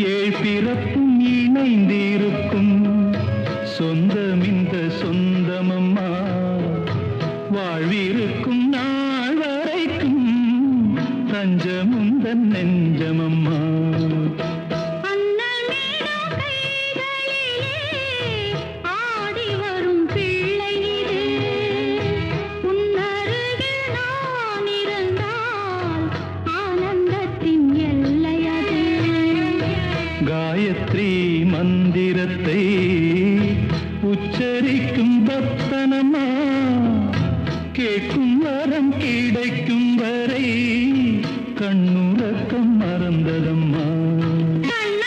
ஏழ் பிறப்பும் இணைந்திருக்கும் சொந்தம் இந்த சொந்தமம்மா வாழ்விருக்கும் நாள் வரைக்கும் தஞ்சமுந்தன் நெஞ்சமம்மா காயத்ரி மந்திரத்தை உச்சரிக்கும் பக்தனம்மா கேட்கும் வரம் கிடைக்கும்